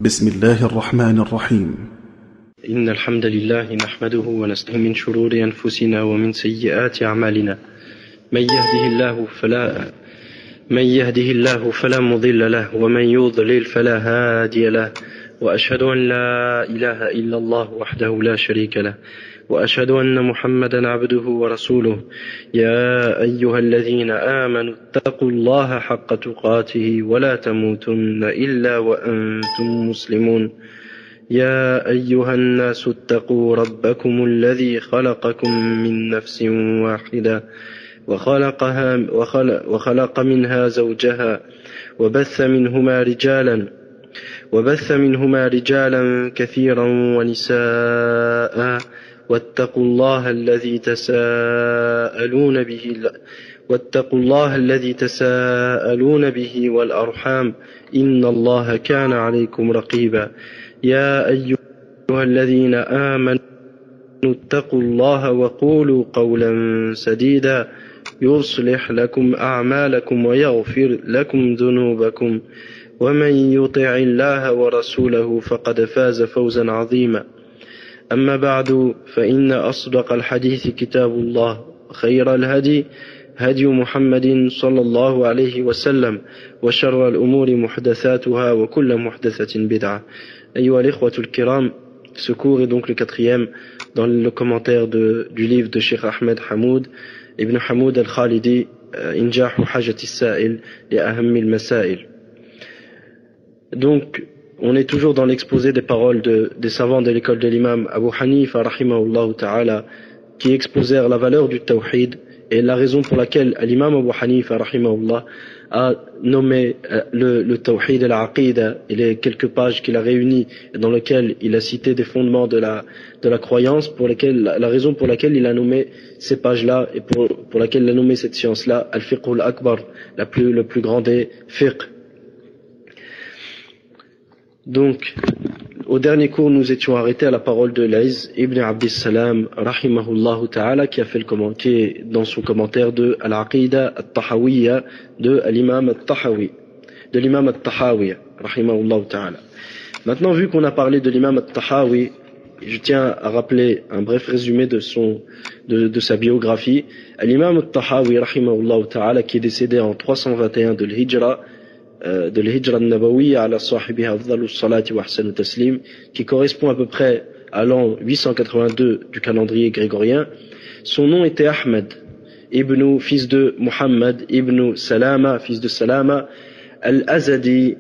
بسم الله الرحمن الرحيم. إن الحمد لله نحمده ونستعينه من شرور أنفسنا ومن سيئات أعمالنا من يهده الله فلا مضل له ومن يضلل فلا هادي له وأشهد أن لا إله إلا الله وحده لا شريك له وأشهد أن محمدا عبده ورسوله يا أيها الذين آمنوا اتقوا الله حق تقاته ولا تموتن إلا وأنتم مسلمون يا أيها الناس اتقوا ربكم الذي خلقكم من نفس واحدة وخلق منها زوجها وبث منهما رجالا كثيرا ونساء واتقوا الله الذي تساءلون به والأرحام إن الله كان عليكم رقيبا يا أيها الذين آمنوا اتقوا الله وقولوا قولا سديدا يصلح لكم أعمالكم ويغفر لكم ذنوبكم ومن يطع الله ورسوله فقد فاز فوزا عظيما أما بعد فإن أصدق الحديث كتاب الله خير الهدي هدي محمد صلى الله عليه وسلم وشر الأمور محدثاتها وكل محدثة بدعة. أيها الإخوة الكرام, ce cours est donc le quatrième dans le commentaire du livre de Cheikh Ahmed Hamoud Ibn Hamoud al-Khalidi, Injahu Hajati Sa'il li Ahammi al-Masail. Donc, on est toujours dans l'exposé des paroles des savants de l'école de l'imam Abu Hanifa rahimahullah ta'ala, qui exposèrent la valeur du tawhid et la raison pour laquelle l'imam Abu Hanifa rahimahullah a nommé le tawhid et l'aqida, et les quelques pages qu'il a réunies dans lesquelles il a cité des fondements de la croyance, la raison pour laquelle il a nommé ces pages-là et pour laquelle il a nommé cette science-là al-fiqh al-akbar, le plus grand des fiqh. Donc, au dernier cours, nous étions arrêtés à la parole de l'Aïz ibn Abdissalam rahimahullah ta'ala, qui est dans son commentaire de Al-Aqida al-Tahawiyya de l'imam al-Tahawi rahimahullah ta'ala. Maintenant, vu qu'on a parlé de l'imam al-Tahawi, je tiens à rappeler un bref résumé de sa biographie. L'imam al-Tahawi rahimahullah ta'ala, qui est décédé en 321 de l'Hijra al-Nabawiyya ala sahibiha afdalu salati wa ahsanu taslim, qui correspond à peu près à l'an 882 du calendrier grégorien. Son nom était Ahmed, fils de Muhammad, ibn Salama, fils de Salama, al-Azdi,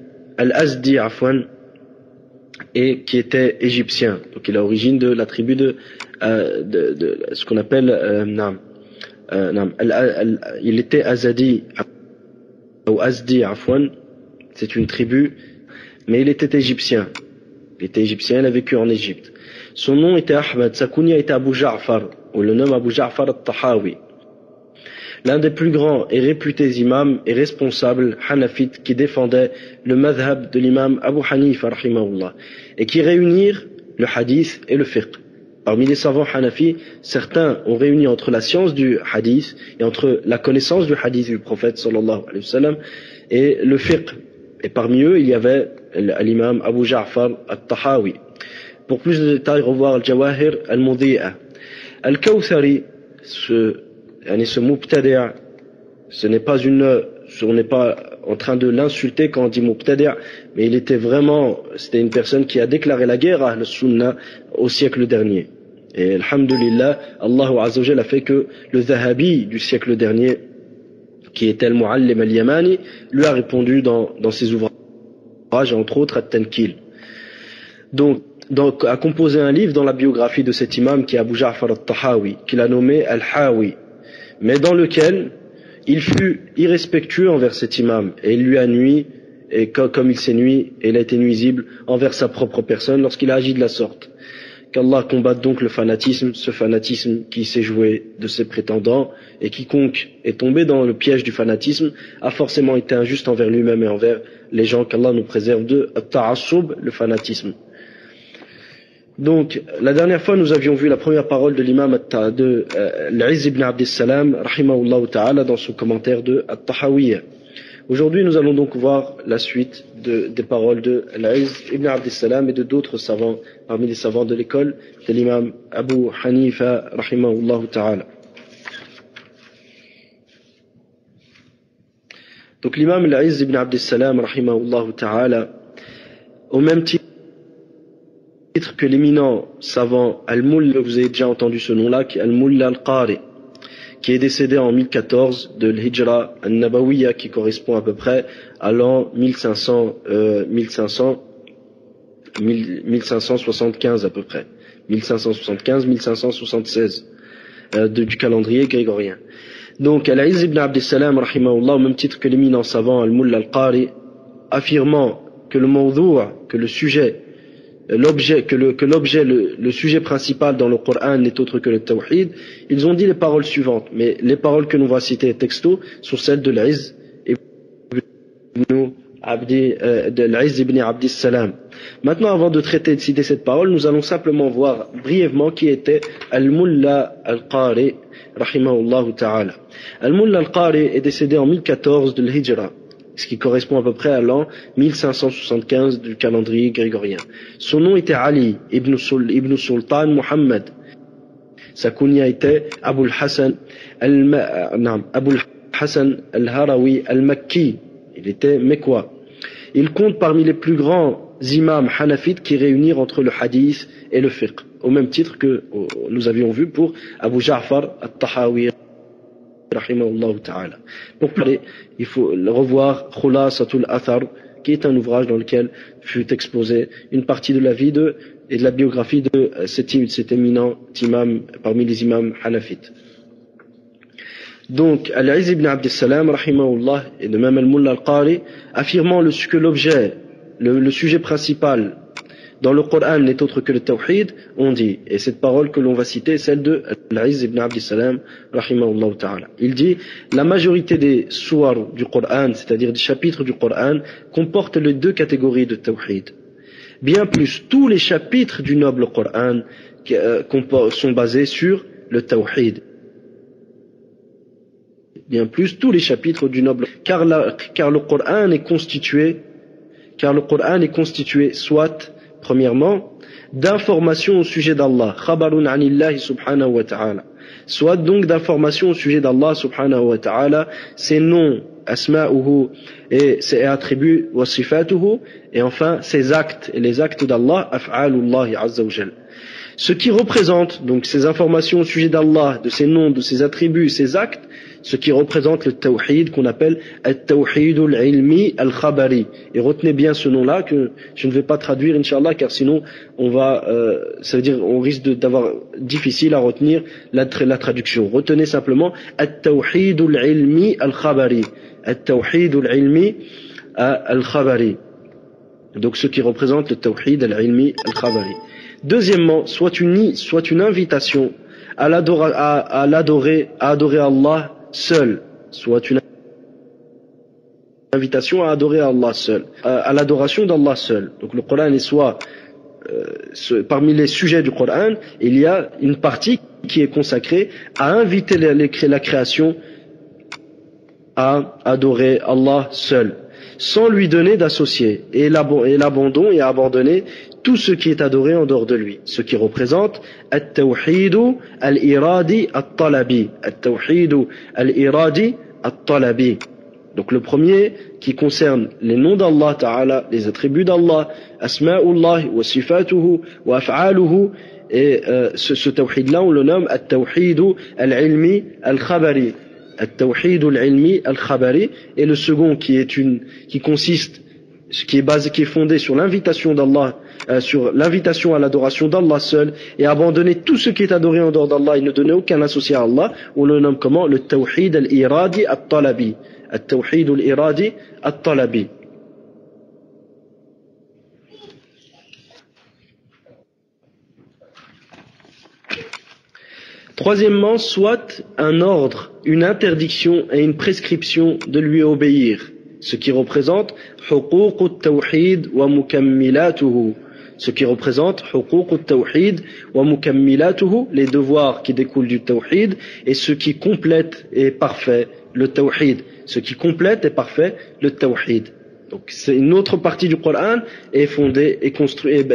et qui était égyptien. Donc il a origine de la tribu de ce qu'on appelle il était Azadi ou Azdi afwan. C'est une tribu, mais il était égyptien. Il a vécu en Égypte. Son nom était Ahmed, sa kunya était Abu Ja'far, ou le nom Abu Ja'far al-Tahawi. L'un des plus grands et réputés imams et responsables hanafites qui défendaient le madhab de l'imam Abu Hanifa rahimahullah, et qui réunirent le hadith et le fiqh. Parmi les savants hanafis, certains ont réuni entre la science du hadith et entre la connaissance du hadith du prophète sallallahu alayhi wa sallam et le fiqh. Et parmi eux, il y avait l'imam Abu Ja'far al-Tahawi. Pour plus de détails, revoir al-Jawahir al-Mudhi'a. Al-Kawthari, ce mubtadi', on n'est pas en train de l'insulter quand on dit mubtadi', mais c'était une personne qui a déclaré la guerre à Ahl-Sunnah au siècle dernier. Et alhamdulillah, Allah Azza wa Jalla a fait que le Zahabi du siècle dernier, qui était le Muallim al-Yamani, lui a répondu dans ses ouvrages, entre autres At-Tankil. Donc, a composé un livre dans la biographie de cet imam qui est Abu Ja'far al-Tahawi, qu'il a nommé Al-Hawi, mais dans lequel il fut irrespectueux envers cet imam, et il lui a nui, et comme il s'est nui, et il a été nuisible envers sa propre personne lorsqu'il a agi de la sorte. Qu'Allah combatte donc le fanatisme, ce fanatisme qui s'est joué de ses prétendants, et quiconque est tombé dans le piège du fanatisme a forcément été injuste envers lui-même et envers les gens. Qu'Allah nous préserve de ta'assub, le fanatisme. Donc, la dernière fois, nous avions vu la première parole de l'imam l'Izz ibn Abdissalam, rahimahullah ta'ala, dans son commentaire de At-Tahawiyya, Aujourd'hui, nous allons donc voir la suite des paroles de Al-Izz ibn Abdissalam et de d'autres savants, parmi les savants de l'école de l'imam Abu Hanifa, rahimahullah ta'ala. Donc l'imam Al-Izz ibn Abdissalam, rahimahullah ta'ala, au même titre que l'éminent savant Al-Mulla, vous avez déjà entendu ce nom-là, qui est Al-Mulla Al-Qari, qui est décédé en 1014 de l'Hijra An-Nabawiyya, qui correspond à peu près à l'an 1575 à peu près, 1575-1576 du calendrier grégorien. Donc Al-Izz ibn Abdissalam, rahimahullah, au même titre que l'éminent savant Al-Mulla Al-Qari, affirmant que le mawdou', que le sujet, le sujet principal dans le Coran n'est autre que le tawhid, ils ont dit les paroles suivantes, mais les paroles que nous va citer texto sont celles de l'Izz ibn Abdissalam. Maintenant, avant de traiter de citer cette parole, nous allons simplement voir brièvement qui était Al-Mulla Al-Qari, rahimahullah ta'ala. Al-Mulla Al-Qari est décédé en 1014 de l'Hijra, ce qui correspond à peu près à l'an 1575 du calendrier grégorien. Son nom était Ali ibn Sultan Muhammad. Sa kunya était Abul Hassan al-Harawi al-Makki. Il était mécois. Il compte parmi les plus grands imams hanafites qui réunirent entre le hadith et le fiqh, au même titre que nous avions vu pour Abu Ja'far al-Tahawi, rahimahullah ta'ala. Pour parler, il faut revoir Khulasatul Athar, qui est un ouvrage dans lequel fut exposée une partie de la vie et de la biographie de cet éminent imam parmi les imams hanafites. Donc, Al-Izz ibn Abdissalam, rahimahullah, et de même Al-Mulla Al-Qari, affirmant que l'objet, le sujet principal dans le Coran n'est autre que le tawhid, on dit, et cette parole que l'on va citer est celle de Al-Izz ibn Abdissalam, rahimahullah ta'ala. Il dit, la majorité des suwar du Coran, c'est-à-dire des chapitres du Coran, comportent les deux catégories de tawhid. Bien plus, tous les chapitres du noble Coran sont basés sur le tawhid. Bien plus, tous les chapitres du noble, car le Coran est constitué soit, premièrement, d'informations au sujet d'Allah, khabarun anillahi subhanahu wa ta'ala, soit donc d'informations au sujet d'Allah subhanahu wa ta'ala, ses noms, asma'uhu, et ses attributs, wa sifatuhu, et enfin ses actes, et les actes d'Allah, af'alullahi azza wa jal. Ce qui représente donc ces informations au sujet d'Allah, de ses noms, de ses attributs, ses actes, ce qui représente le tawhid qu'on appelle al-tawhid al-ilmi al-khabari. Et retenez bien ce nom-là que je ne vais pas traduire, Inch'Allah, car sinon ça veut dire on risque d'avoir difficile à retenir la traduction. Retenez simplement al-tawhid al-ilmi al-khabari. Al-tawhid al-ilmi al-khabari. Donc ce qui représente le tawhid al-ilmi al-khabari. Deuxièmement, soit une invitation à adorer Allah seul, soit une invitation à adorer Allah seul, à l'adoration d'Allah seul. Donc le Coran est soit parmi les sujets du Coran, il y a une partie qui est consacrée à inviter la création à adorer Allah seul, sans lui donner d'associés, et l'abandon et à abandonner tout ce qui est adoré en dehors de lui, ce qui représente at-tawhid al-iradi at-talabi, at-tawhid al-iradi at-talabi. Donc le premier qui concerne les noms d'Allah Ta'ala, les attributs d'Allah, asma'ullah wa sifatuhu wa af'aluhu, et ce tawhid-là on le nomme at-tawhid al-ilmi al-khabari, at-tawhid al-ilmi al-khabari, et le second qui est fondé sur l'invitation d'Allah, sur l'invitation à l'adoration d'Allah seul, et abandonner tout ce qui est adoré en dehors d'Allah et ne donner aucun associé à Allah, on le nomme comment? Le tawhid al-iradi at-talabi. At-tawhid al-iradi at-talabi. Troisièmement, soit un ordre, une interdiction et une prescription de lui obéir, ce qui représente huquq at-tawhid wa mukammilatuhu, ce qui représente huquq at-tawhid wa mukammilatuhu, les devoirs qui découlent du tawhid et ce qui complète et parfait le tawhid. Ce qui complète et parfait le tawhid. Donc c'est une autre partie du Coran est fondée et construite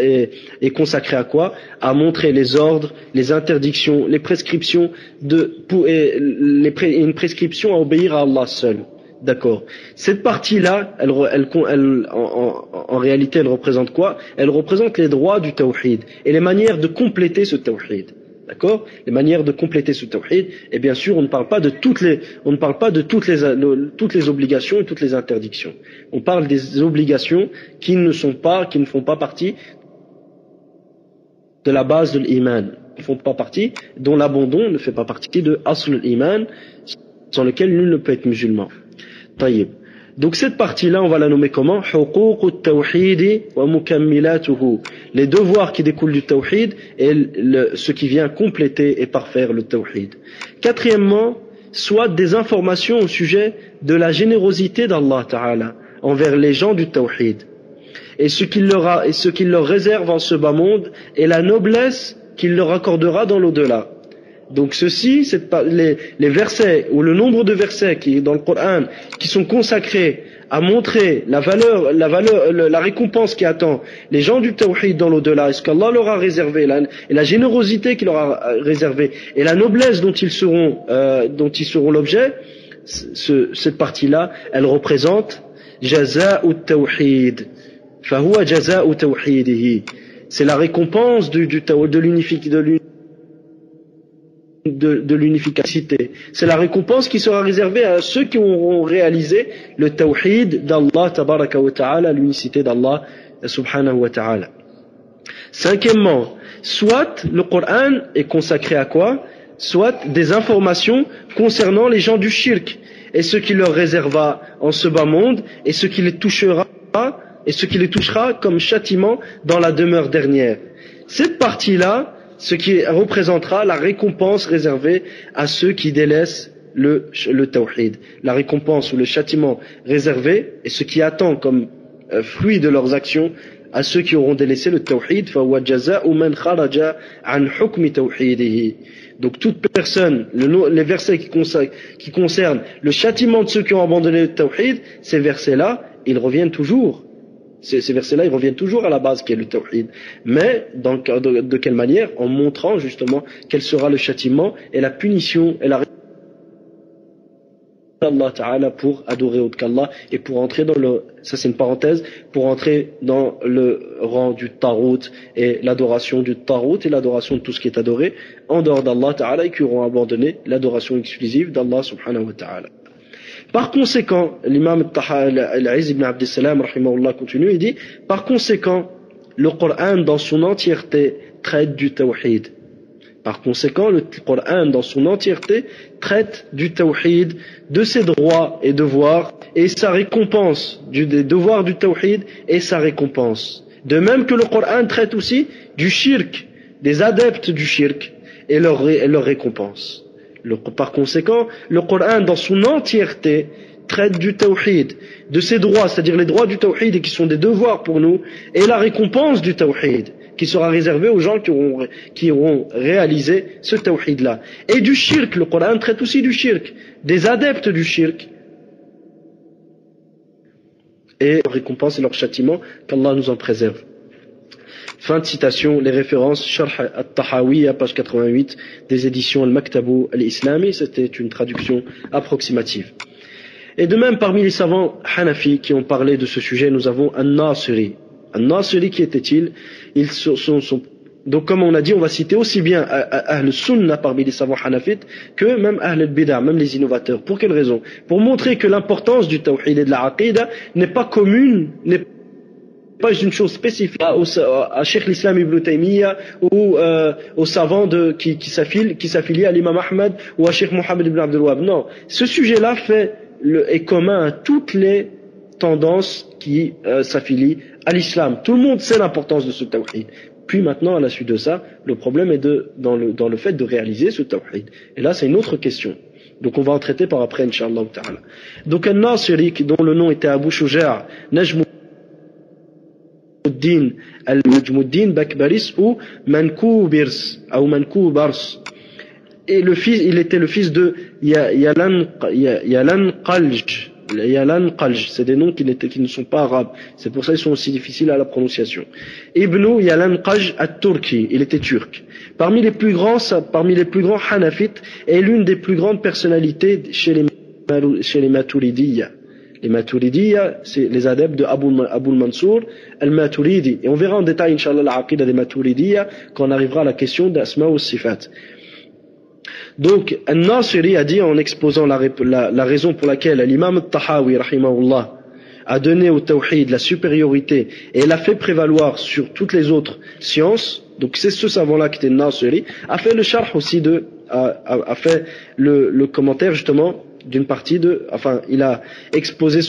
et consacrée à quoi? À montrer les ordres, les interdictions, les prescriptions une prescription à obéir à Allah seul. D'accord. Cette partie-là, en réalité, elle représente quoi? Elle représente les droits du tawhid et les manières de compléter ce tawhid. D'accord? Les manières de compléter ce tawhid. Et bien sûr, on ne parle pas de toutes les obligations et toutes les interdictions. On parle des obligations qui ne font pas partie de la base de l'iman. Dont l'abandon ne fait pas partie de asl l'iman, sans lequel nul ne peut être musulman. Taïb. Donc cette partie-là, on va la nommer comment? Les devoirs qui découlent du tawhid et ce qui vient compléter et parfaire le tawhid. Quatrièmement, soit des informations au sujet de la générosité d'Allah Ta'ala envers les gens du tawhid et ce qu'il leur réserve en ce bas monde et la noblesse qu'il leur accordera dans l'au-delà. Donc ceci, les versets ou le nombre de versets qui est dans le Coran qui sont consacrés à montrer la récompense qui attend les gens du tawhid dans l'au-delà, et ce qu'Allah leur a réservé, et la générosité qu'il leur a réservée, et la noblesse dont ils seront l'objet, cette partie-là, elle représente jaza'u tawhid. Fahuwa jaza'u tawhidihi. C'est la récompense de l'unificacité. C'est la récompense qui sera réservée à ceux qui auront réalisé le tawhid d'Allah tabaraka wa ta'ala, l'unicité d'Allah subhanahu wa ta'ala. Cinquièmement, soit le Coran est consacré à quoi? Soit des informations concernant les gens du shirk et ce qui leur réserva en ce bas monde et ce qui les touchera comme châtiment dans la demeure dernière. Cette partie-là, ce qui représentera la récompense réservée à ceux qui délaissent le tawhid. La récompense ou le châtiment réservé et ce qui attend comme fruit de leurs actions à ceux qui auront délaissé le tawhid. Donc toute personne, les versets qui concernent le châtiment de ceux qui ont abandonné le tawhid, ces versets-là, ils reviennent toujours. Ces versets-là, ils reviennent toujours à la base qui est le tawhid. Mais de quelle manière? En montrant justement quel sera le châtiment et la punition et la Allah Ta'ala pour adorer autre qu'Allah et pour entrer ça c'est une parenthèse, pour entrer dans le rang du Tarout et l'adoration du Tarout et l'adoration de tout ce qui est adoré en dehors d'Allah Ta'ala et qui auront abandonné l'adoration exclusive d'Allah Subhanahu wa Ta'ala. Par conséquent, l'imam Al-Izz ibn Abdissalam rahimahullah continue et dit, par conséquent, le Coran dans son entièreté traite du tawhid. Par conséquent, le Coran dans son entièreté traite du tawhid, de ses droits et devoirs et sa récompense, des devoirs du tawhid et sa récompense. De même que le Coran traite aussi du shirk, des adeptes du shirk et leur récompense. Par conséquent, le Coran dans son entièreté traite du tawhid, de ses droits, c'est-à-dire les droits du tawhid et qui sont des devoirs pour nous, et la récompense du tawhid, qui sera réservée aux gens qui auront réalisé ce tawhid-là. Et du shirk, le Coran traite aussi du shirk, des adeptes du shirk, et leur récompense et leur châtiment, qu'Allah nous en préserve. Fin de citation, les références, Sharh al-Tahawi, à page 88, des éditions Al-Maktabu al-Islami, c'était une traduction approximative. Et de même, parmi les savants Hanafi qui ont parlé de ce sujet, nous avons An-Nasiri. An-Nasiri, qui était-il? Donc, comme on a dit, on va citer aussi bien Ahl Sunnah parmi les savants Hanafites que même Ahl al-Bid'ah, même les innovateurs. Pour quelle raison? Pour montrer que l'importance du tawhid et de la aqidah n'est pas commune, n'est pas une chose spécifique à Cheikh l'Islam Ibn Taymiyyah ou aux savants qui s'affilient à l'imam Ahmad ou à Cheikh Mohammed Ibn Abdul Wahhab. Non, ce sujet-là est commun à toutes les tendances qui s'affilient à l'islam. Tout le monde sait l'importance de ce tawhid. Puis maintenant, à la suite de ça, le problème est dans le fait de réaliser ce tawhid. Et là, c'est une autre question. Donc on va en traiter par après, Inch'Allah Ta'ala. Donc An-Nasiri, dont le nom était Abu Shuja' Najmuddin al-Najmuddin Bakbaris ou Mankoubars. et il était le fils de Yalan Qalj. Yalan Qalj, c'est des noms qui ne sont pas arabes. C'est pour ça qu'ils sont aussi difficiles à la prononciation. Ibn Yalan Qalj at-Turki, il était turc. Parmi les plus grands Hanafites et l'une des plus grandes personnalités chez les Maturidiyya. Les Maturidiyya, c'est les adeptes de Abu Mansour al-Maturidi. Et on verra en détail, Inch'Allah, la aqida des Maturidiyya quand on arrivera à la question d'Asma ou Sifat. Donc, An-Nasiri a dit en exposant la raison pour laquelle l'imam al-Tahawi, rahimahullah, a donné au tawhid la supériorité et l'a fait prévaloir sur toutes les autres sciences. Donc, c'est ce savant-là qui était Nasiri, a fait le sharh aussi a fait le commentaire justement d'une partie il a exposé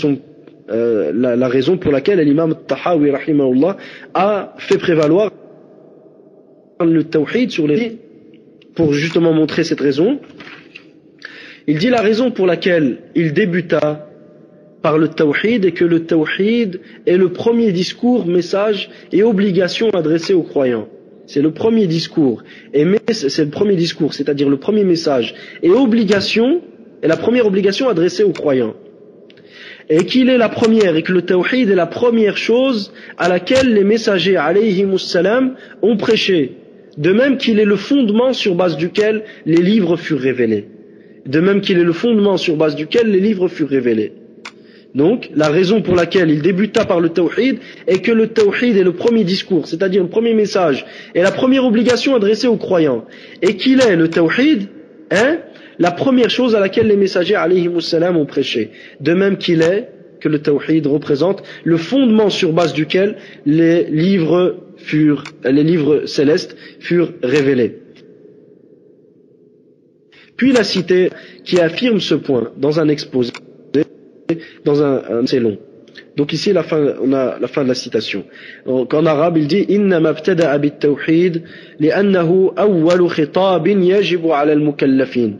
la raison pour laquelle l'imam al-Tahawi, rahimahullah, a fait prévaloir le tawhid sur les. Pour justement montrer cette raison, il dit la raison pour laquelle il débuta par le tawhid est que le tawhid est le premier discours, message et obligation adressée aux croyants. C'est le premier discours, c'est le premier discours, c'est-à-dire le premier message et obligation, et la première obligation adressée aux croyants. Et qu'il est la première, et que le tawhid est la première chose à laquelle les messagers alayhimus salam ont prêché. De même qu'il est le fondement sur base duquel les livres furent révélés. Donc, la raison pour laquelle il débuta par le tawhid est que le tawhid est le premier discours, c'est-à-dire le premier message et la première obligation adressée aux croyants. Et qu'il est le tawhid, la première chose à laquelle les messagers alayhimus salam ont prêché. De même qu'il est que le tawhid représente le fondement sur base duquel les livres célestes furent révélés. Puis la cité qui affirme ce point dans un exposé, dans un c'est long. Donc ici on a la fin de la citation. Donc en arabe il dit إنما ابتدأ بالتوحيد لأنه أول خطاب يجب على المكلفين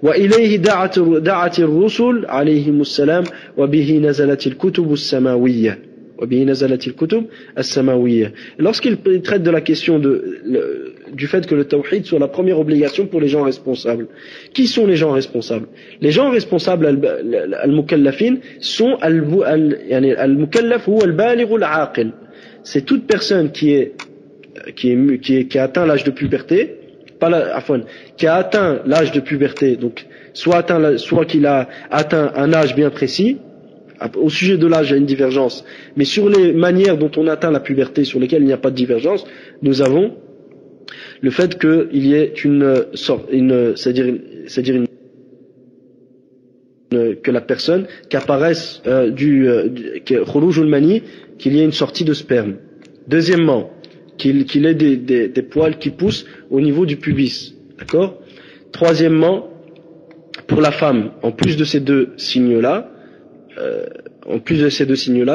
وإليه دعت الرسل عليهم السلام وبه نزلت الكتب السماوية. Lorsqu'il traite de la question du fait que le tawhid soit la première obligation pour les gens responsables. Qui sont les gens responsables? Les gens responsables, al-mukallafin, sont al-mukallaf ou al-baligh al-aqil. C'est toute personne qui a atteint l'âge de puberté, qui a atteint l'âge de puberté, donc soit qu'il a atteint un âge bien précis. Au sujet de l'âge, il y a une divergence, mais sur les manières dont on atteint la puberté, sur lesquelles il n'y a pas de divergence, nous avons le fait qu'il y ait que la personne qu'apparaisse khurujul mani, qu'il y ait une sortie de sperme. Deuxièmement, qu'il ait des poils qui poussent au niveau du pubis, d'accord? Troisièmement, pour la femme, en plus de ces deux signes-là,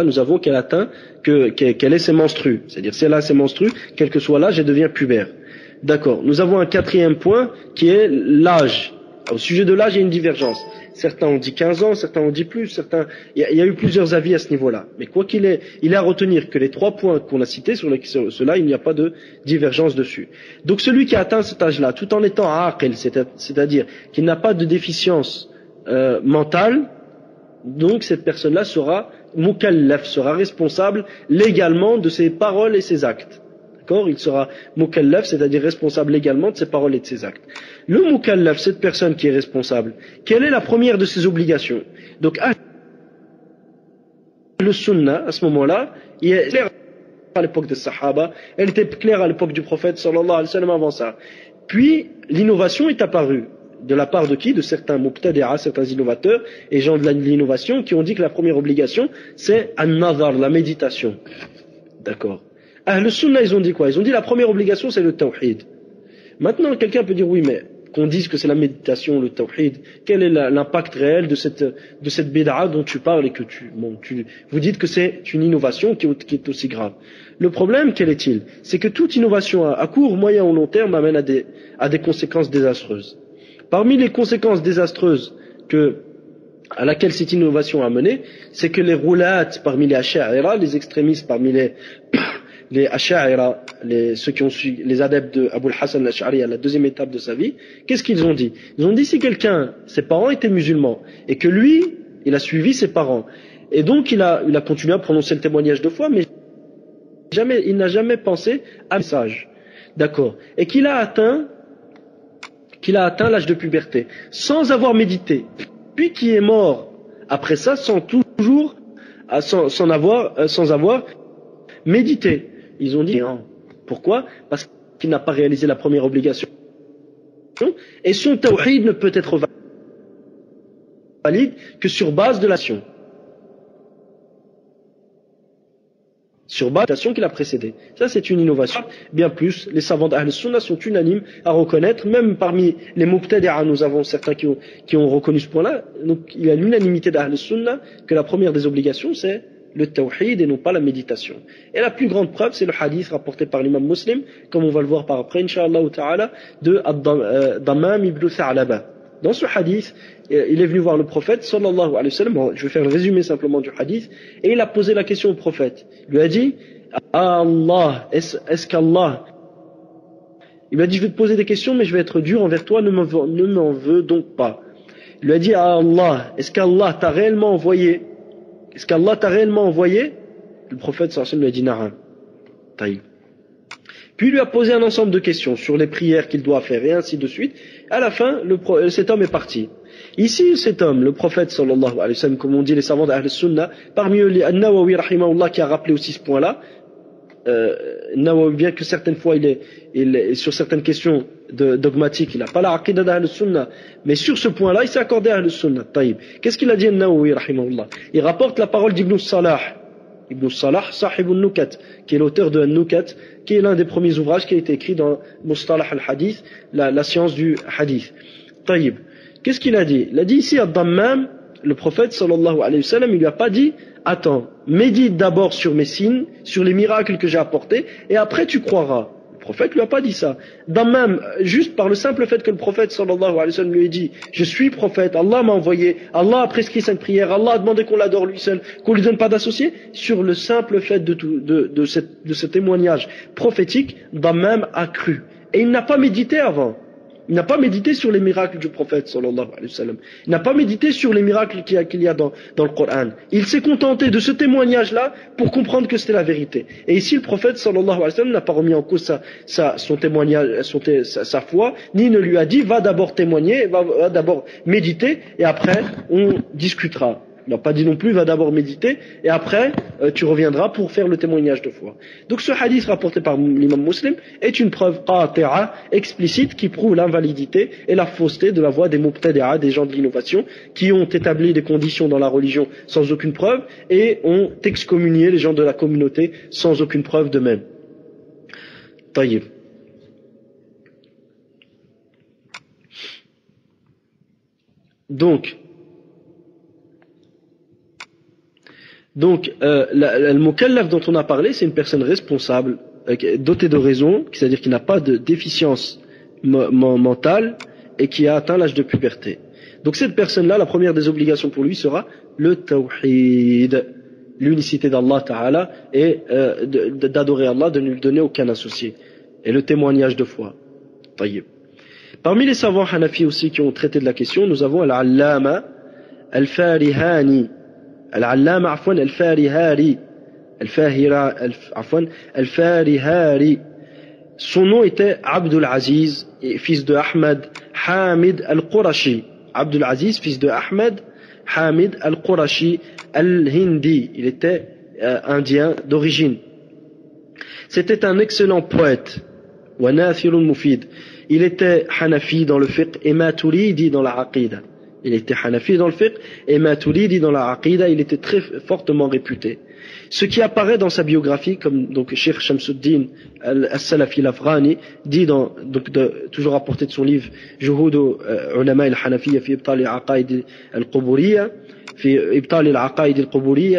nous avons qu'elle ait ses menstrues. C'est-à-dire, si elle a ses menstrues, quel que soit l'âge, elle devient pubère. D'accord. Nous avons un quatrième point qui est l'âge. Au sujet de l'âge, il y a une divergence. Certains ont dit 15 ans, certains ont dit plus, il y a eu plusieurs avis à ce niveau-là. Mais quoi qu'il est, il est à retenir que les trois points qu'on a cités, sur cela, il n'y a pas de divergence dessus. Donc celui qui a atteint cet âge-là, tout en étant aqil, c'est-à-dire qu'il n'a pas de déficience mentale, donc cette personne-là sera mukallaf, sera responsable légalement de ses paroles et ses actes. D'accord? Il sera mukallaf, c'est-à-dire responsable légalement de ses paroles et de ses actes. Le mukallaf, cette personne qui est responsable, quelle est la première de ses obligations? Donc le sunnah, à ce moment-là, il est clair à l'époque des Sahaba, elle était claire à l'époque du prophète sallallahu alayhi wa sallam avant ça. Puis l'innovation est apparue. De la part de qui? De certains mubtadi'a, certains innovateurs et gens de l'innovation qui ont dit que la première obligation c'est an-nazar, la méditation. D'accord. Le sunnah, ils ont dit quoi? Ils ont dit la première obligation c'est le tawhid. Maintenant quelqu'un peut dire oui, mais qu'on dise que c'est la méditation, le tawhid, quel est l'impact réel de cette bid'a dont tu parles et que vous dites que c'est une innovation qui est aussi grave. Le problème, quel est-il? C'est que toute innovation à court, moyen ou long terme amène à des conséquences désastreuses. Parmi les conséquences désastreuses à laquelle cette innovation a mené, c'est que les roulat parmi les asha'ira, les extrémistes parmi les Ash'a'ira, ceux qui ont suivi les adeptes de Abul Hassan al-Ash'ari à la deuxième étape de sa vie, qu'est-ce qu'ils ont dit? Ils ont dit si quelqu'un, ses parents étaient musulmans, et que lui, il a suivi ses parents, et donc il a continué à prononcer le témoignage de foi, mais il n'a jamais pensé à un message. D'accord. Et qu'il a atteint l'âge de puberté, sans avoir médité, puis qui est mort après ça, sans avoir médité. Ils ont dit non. Pourquoi? Parce qu'il n'a pas réalisé la première obligation. Et son tawhid ne peut être valide que sur base de l'action. Sur base de l'action qui l'a précédée. Ça, c'est une innovation. Bien plus, les savants d'Ahl Sunnah sont unanimes à reconnaître, même parmi les Mubtadi'a, nous avons certains qui ont reconnu ce point-là. Donc, il y a l'unanimité d'Ahl Sunnah que la première des obligations, c'est le tawhid et non pas la méditation. Et la plus grande preuve, c'est le hadith rapporté par l'imam Muslim, comme on va le voir par après, Inch'Allah ta'ala, de Dammam ibn Tha'laba. Dans ce hadith, il est venu voir le prophète, sallallahu alayhi wa sallam. Bon, je vais faire le résumé simplement du hadith. Et il a posé la question au prophète. Il lui a dit, Allah, est-ce qu'Allah, il lui a dit, je vais te poser des questions, mais je vais être dur envers toi, ne m'en veux donc pas. Il lui a dit, Allah, est-ce qu'Allah t'a réellement envoyé? Est-ce qu'Allah t'a réellement envoyé? Le prophète, sallallahu alayhi wa sallam, lui a dit, Na'am. Taïb. Puis il lui a posé un ensemble de questions sur les prières qu'il doit faire et ainsi de suite. À la fin, cet homme est parti. Ici, cet homme, le prophète sallallahu alayhi wa sallam, comme on dit les savants d'Ahl Sunnah, parmi eux, An-Nawawi rahimahullah qui a rappelé aussi ce point-là, Nawawi, bien que certaines fois il est sur certaines questions dogmatiques, il n'a pas la aqidah d'Ahl Sunnah, mais sur ce point-là, il s'est accordé à Ahl Sunnah. Taïb. Qu'est-ce qu'il a dit An-Nawawi rahimahullah? Il rapporte la parole d'Ibn Salah. Ibn Salah, Sahib al-Nukat, qui est l'auteur de An-Nukat, qui est l'un des premiers ouvrages qui a été écrit dans Mustalah al-Hadith, la science du Hadith. Taïb. Qu'est-ce qu'il a dit? Il a dit ici à Dammam, le prophète sallallahu alayhi wa sallam, il lui a pas dit, attends, médite d'abord sur mes signes, sur les miracles que j'ai apportés, et après tu croiras. Le prophète lui a pas dit ça. Dammam, juste par le simple fait que le prophète sallallahu alayhi wa sallam lui ait dit, je suis prophète, Allah m'a envoyé, Allah a prescrit cette prière, Allah a demandé qu'on l'adore lui seul, qu'on lui donne pas d'associé, sur le simple fait de ce témoignage prophétique, Dammam a cru. Et il n'a pas médité avant. Il n'a pas médité sur les miracles du prophète sallallahu alayhi wa sallam. Il n'a pas médité sur les miracles qu'il y a dans le Coran. Il s'est contenté de ce témoignage-là pour comprendre que c'était la vérité. Et ici, le prophète sallallahu alayhi wa sallam n'a pas remis en cause son témoignage, sa foi, ni ne lui a dit va d'abord témoigner, va d'abord méditer, et après on discutera. Il n'a pas dit non plus va d'abord méditer et après tu reviendras pour faire le témoignage de foi. Donc ce hadith rapporté par l'imam Muslim est une preuve qati'a, explicite, qui prouve l'invalidité et la fausseté de la voie des mubtadi'a, des gens de l'innovation, qui ont établi des conditions dans la religion sans aucune preuve et ont excommunié les gens de la communauté sans aucune preuve d'eux-mêmes. Taïb. Donc le mukallaf dont on a parlé, c'est une personne responsable, dotée de raison, c'est-à-dire qui n'a pas de déficience mentale et qui a atteint l'âge de puberté. Donc cette personne-là, la première des obligations pour lui sera le tawhid, l'unicité d'Allah Ta'ala et d'adorer Allah, de ne lui donner aucun associé, et le témoignage de foi. Taïb. Parmi les savants Hanafi aussi qui ont traité de la question, nous avons Al-Allama Al-Farihani, العلامة عفوا الفارهاري. Son nom était Abdul Aziz, fils de Ahmad Hamid al-Qurashi. Abdul Aziz, fils de Ahmad Hamid al-Qurashi al-Hindi. Il était indien d'origine. C'était un excellent poète. وَنَاثِرٌ مُفِيد. Il était Hanafi dans le fiqh et Maturidi dans la aqida. Il était Hanafi dans le fiqh et Maturidi dans la aqida, il était très fortement réputé. Ce qui apparaît dans sa biographie, comme donc Cheikh Shamsuddin al-Salafi al-Afghani dit toujours rapporté de son livre Juhud ulama al-Hanafiyya fi ibtal al-aqaid al-quburiyya,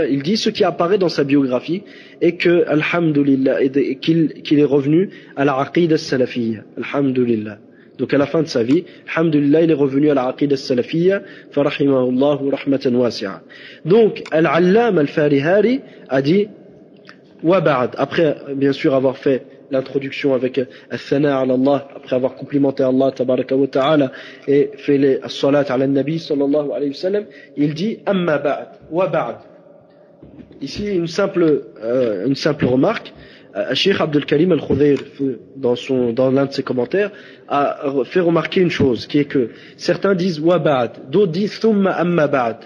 il dit ce qui apparaît dans sa biographie est que alhamdulillah, qu'il est revenu à la aqida al-salafiyya, alhamdulillah. Donc à la fin de sa vie, alhamdulillah, il est revenu à la aqida al-salafiyya, farahimahullahu rahmatan wasi'a. Donc Al-Allam al-Farihari a dit wa ba'd, après bien sûr avoir fait l'introduction avec al-thana ala Allah, après avoir complimenté Allah tabaraka wa ta'ala et fait les as-salat ala nabi sallallahu alayhi wa sallam, il dit amma ba'd wa ba'd. Ici une simple remarque. Cheikh Abdul Karim Al-Khudayr, dans l'un de ses commentaires, a fait remarquer une chose, qui est que certains disent wa ba'd, d'autres disent thumma amma ba'd.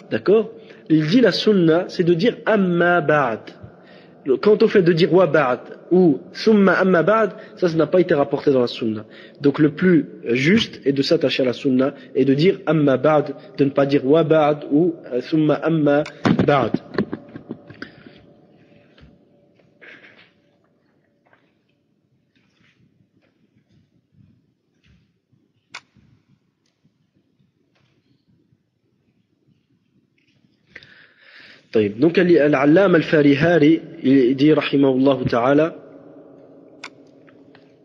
D'accord? Il dit la sunna, c'est de dire amma ba'd. Quant au fait de dire wa ba'd ou thumma amma ba'd, ça n'a pas été rapporté dans la sunna. Donc le plus juste est de s'attacher à la sunna et de dire amma ba'd, de ne pas dire wa ba'd ou thumma amma ba'd. Donc Al-Allama Al-Farihari, il dit rahimahullah ta'ala,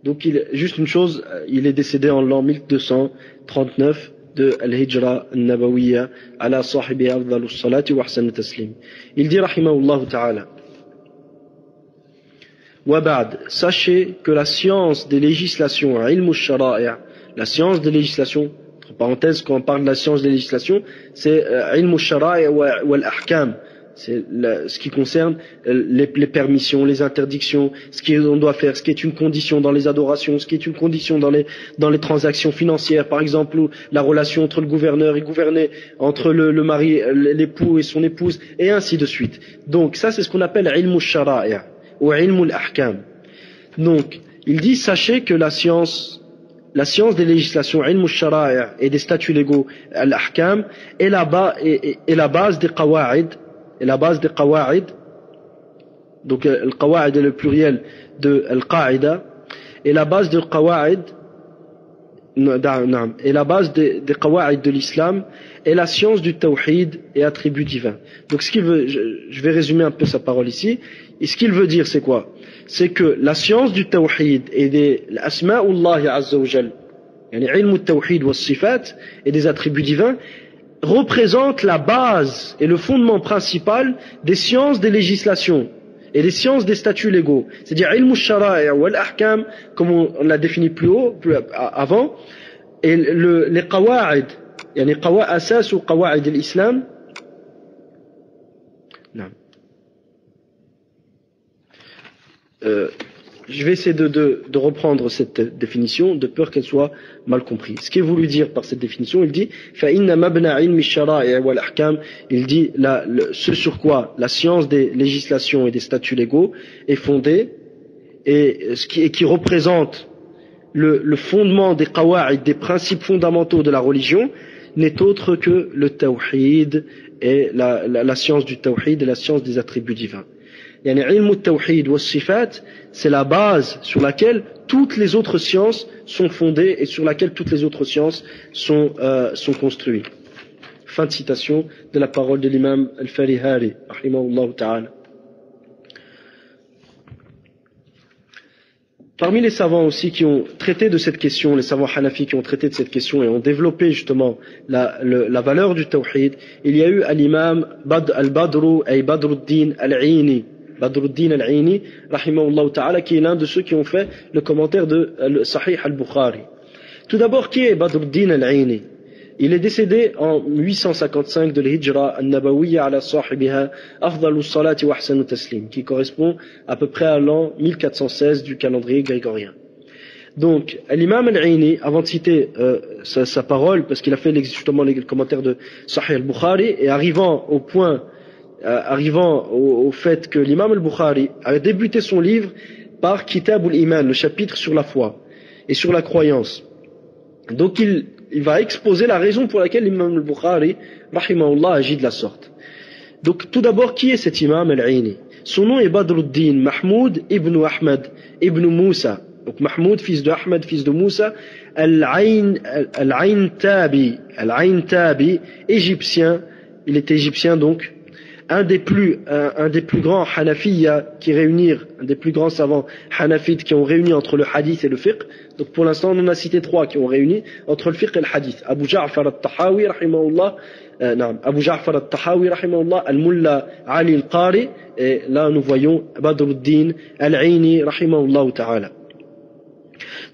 donc juste une chose, il est décédé en l'an 1239 de Al-Hijra Al-Nabawiyya ala sahibi afdalus salati wa ahsan taslim. Il dit rahimahullah ta'ala, wa ba'd, sachez que la science des législations, ilm al-shara'i', la science des législations, entre parenthèses, quand on parle de la science des législations, c'est ilm al-shara'i' wa al-ahkam. C'est ce qui concerne les permissions, les interdictions, ce qu'on doit faire, ce qui est une condition dans les adorations, ce qui est une condition dans les transactions financières, par exemple, ou la relation entre le gouverneur et gouverné, entre le mari, l'époux et son épouse, et ainsi de suite. Donc ça, c'est ce qu'on appelle ilm al-shara'i' ou ilm al-ahkam. Donc, il dit, sachez que la science des législations, ilm al-shara'i' et des statuts légaux, al-ahkam, est la base des qawa'id, et la base des qawa'id, donc le qawa'id est le pluriel de al-qa'ida, et la base de qawa'id, et la base des qawa'id de l'islam est la science du tawhid et attributs divins. Donc ce qu'il veut, je vais résumer un peu sa parole ici, et ce qu'il veut dire c'est quoi? C'est que la science du tawhid et des asma'ullah azza wa jal, yani ilm al-tawhid wa sifat et des attributs divins, représente la base et le fondement principal des sciences des législations et des sciences des statuts légaux. C'est-à-dire ilm al-shara'i' wa al-ahkam, comme on l'a défini avant, et les qawa'id, yani asas ou qawa'id al-islam. Je vais essayer de reprendre cette définition de peur qu'elle soit mal comprise. Ce qui est voulu dire par cette définition, il dit فَإِنَّ مَبْنَى عِلْمِ الشَّرَائِعِ وَالْأَحْكَامِ, il dit ce sur quoi la science des législations et des statuts légaux est fondée et qui représente le fondement des qawa'id, des principes fondamentaux de la religion, n'est autre que le tawhid et la science du tawhid et la science des attributs divins. Yani ilm al-tawhid wa sifat, c'est la base sur laquelle toutes les autres sciences sont fondées et sur laquelle toutes les autres sciences sont construites. Fin de citation de la parole de l'imam Al-Farihari, rahimahullah ta'ala. Parmi les savants aussi qui ont traité de cette question, les savants hanafis qui ont traité de cette question et ont développé justement la valeur du tawhid, il y a eu à l'imam Badruddin Al-Aini, rahimahullah ta'ala, qui est l'un de ceux qui ont fait le commentaire de Sahih al-Bukhari. Tout d'abord, qui est Badruddin Al-Aini? Il est décédé en 855 de l'Hijra Al-Nabawiyya ala sahibiha afdalus salati wa ahsanu taslim, qui correspond à peu près à l'an 1416 du calendrier grégorien. Donc, l'imam Al-Aini, avant de citer sa parole, parce qu'il a fait justement les commentaires de Sahih al-Bukhari, et arrivant au fait que l'imam al-Bukhari a débuté son livre par Kitab al-Iman, le chapitre sur la foi et sur la croyance. Donc il va exposer la raison pour laquelle l'imam al-Bukhari, rahimahullah, agit de la sorte. Donc tout d'abord, qui est cet imam al-Aini? Son nom est Badruddin Mahmoud ibn Ahmad ibn Moussa. Donc Mahmoud, fils de Ahmad, fils de Moussa, Al-Ain Tabi, égyptien, il était égyptien donc, un des plus grands Hanafiya qui réunirent, un des plus grands savants Hanafites qui ont réuni entre le hadith et le fiqh. Donc pour l'instant on en a cité 3 qui ont réuni entre le fiqh et le hadith. Abu Ja'far al-Tahawi rahimahullah, Abu Ja'far al-Tahawi rahimahullah, al-Mulla Ali al-Qari, et là nous voyons Badruddin al-Aini rahimahullah ta'ala.